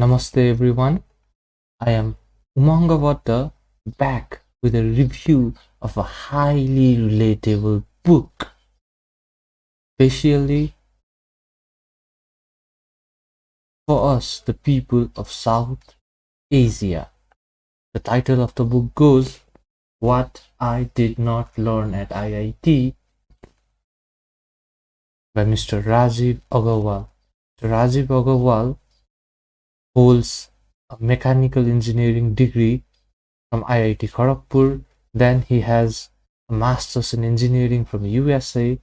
Namaste everyone, I am Umangavatta back with a review of a highly relatable book, especially for us, the people of South Asia. The title of the book goes, What I Did Not Learn at IIT by Mr. Rajiv Agarwal. Mr. Rajiv Agarwal holds a mechanical engineering degree from IIT Kharagpur. Then he has a master's in engineering from USA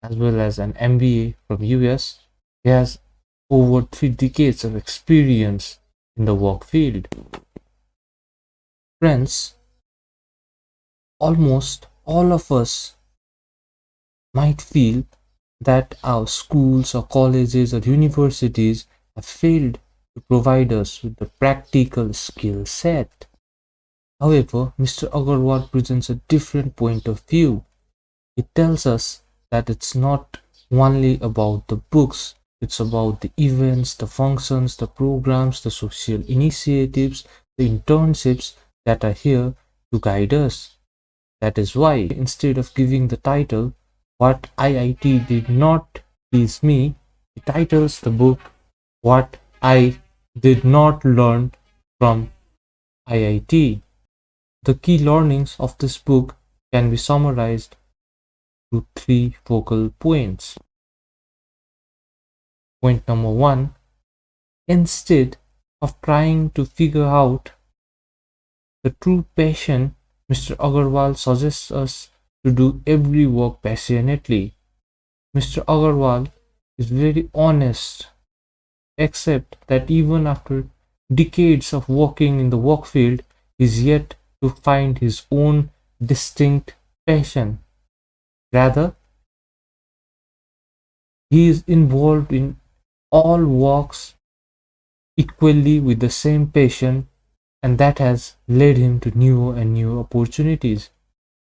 as well as an MBA from US. He has over 3 decades of experience in the work field. Friends, almost all of us might feel that our schools or colleges or universities have failed to provide us with the practical skill set. However, Mr. Agarwal presents a different point of view. It tells us that it's not only about the books, it's about the events, the functions, the programs, the social initiatives, the internships that are here to guide us. That is why, instead of giving the title, What IIT Did Not Teach Me, he titles the book, What I Did Not Learn from IIT. The key learnings of this book can be summarized to 3 focal points. Point number 1, instead of trying to figure out the true passion, Mr. Agarwal suggests us to do every work passionately. Mr. Agarwal is very honest, except that even after decades of working in the work field, he is yet to find his own distinct passion. Rather, he is involved in all walks equally with the same passion, and that has led him to newer and newer opportunities.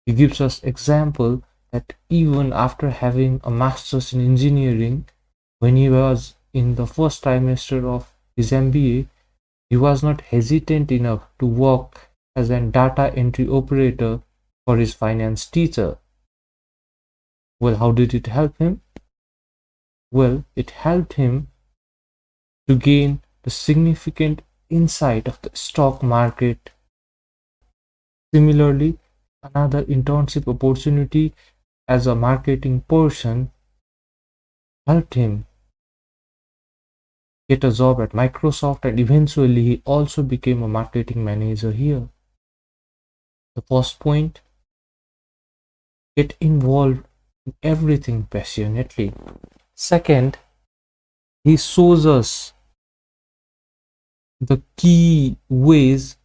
He gives us example that even after having a master's in engineering, when he was in the first trimester of his MBA, he was not hesitant enough to work as a data entry operator for his finance teacher. Well, how did it help him? Well, it helped him to gain the significant insight of the stock market. Similarly, another internship opportunity as a marketing person helped him get a job at Microsoft, and eventually he also became a marketing manager here. The first point, get involved in everything passionately. Second, he shows us the key ways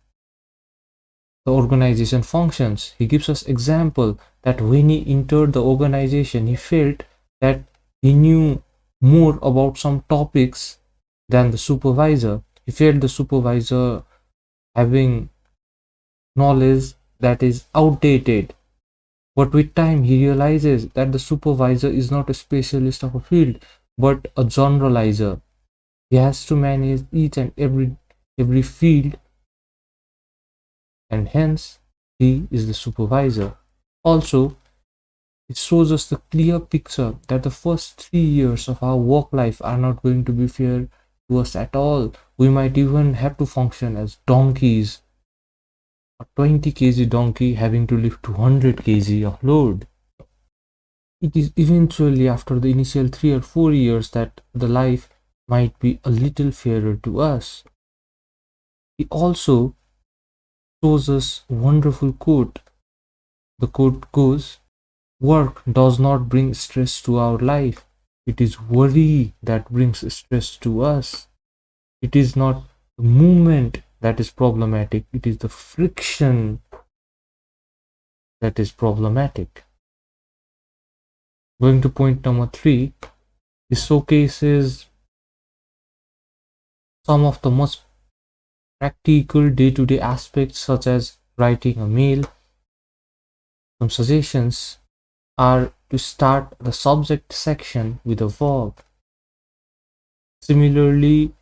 the organization functions. He gives us example that when he entered the organization, he felt that he knew more about some topics than the supervisor. He felt the supervisor having knowledge that is outdated. But with time, he realizes that the supervisor is not a specialist of a field, but a generalizer. He has to manage each and every field, and hence he is the supervisor. Also, it shows us the clear picture that the first 3 years of our work life are not going to be fair to us at all. We might even have to function as donkeys. A 20 kg donkey having to lift 200 kg of load. It is eventually after the initial 3 or 4 years that the life might be a little fairer to us. He also shows us a wonderful quote. The quote goes, work does not bring stress to our life. It is worry that brings stress to us. It is not the movement that is problematic, it is the friction that is problematic. Going to point number 3, it showcases some of the most practical day-to-day aspects such as writing a mail. Some suggestions are to start the subject section with a verb. Similarly,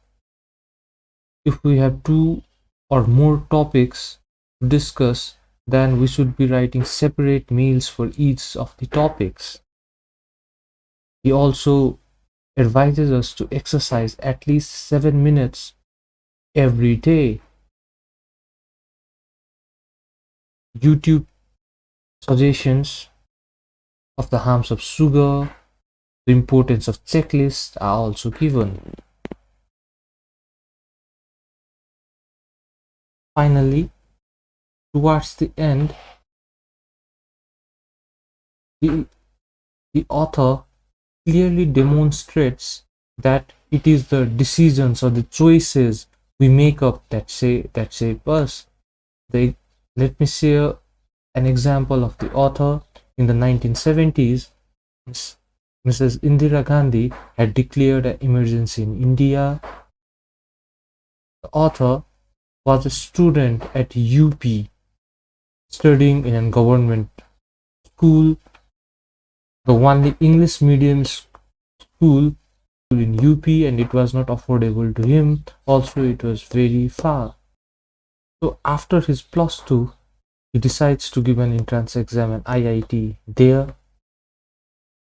if we have two or more topics to discuss, then we should be writing separate mails for each of the topics. He also advises us to exercise at least 7 minutes every day. YouTube suggestions of the harms of sugar, the importance of checklists are also given. Finally, towards the end, the, the author clearly demonstrates that it is the decisions or the choices we make up that shape us. They, let me share an example of the author. In the 1970s, Mrs. Indira Gandhi had declared an emergency in India. The author was a student at UP, studying in a government school, the only English medium school in UP, and it was not affordable to him. Also, it was very far. So, after his plus two, he decides to give an entrance exam at IIT. There,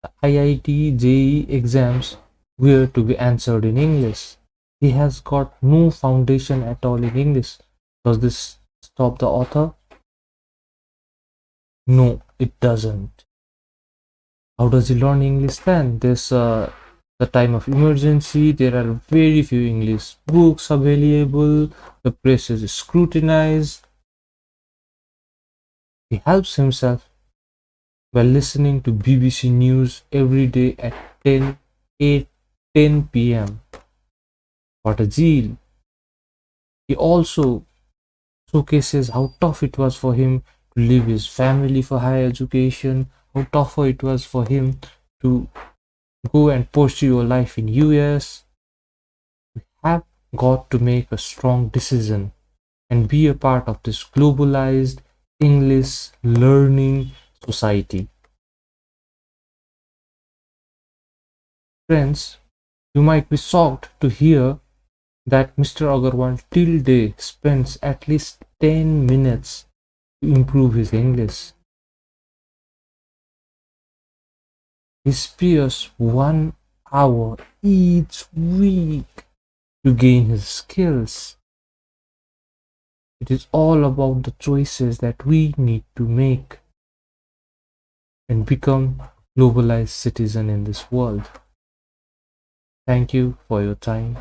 the IIT JEE exams were to be answered in English. He has got no foundation at all in English. Does this stop the author? No, it doesn't. How does he learn English then? There's the time of emergency, there are very few English books available, the press is scrutinized. He helps himself by listening to BBC News every day at 10 p.m. What a zeal! He also showcases how tough it was for him to leave his family for higher education, how tougher it was for him to go and pursue your life in US. Have got to make a strong decision and be a part of this globalized English learning society. Friends, you might be shocked to hear that Mr. Agarwal till day spends at least 10 minutes to improve his English. He spares 1 hour each week to gain his skills. It is all about the choices that we need to make and become globalized citizen in this world. Thank you for your time.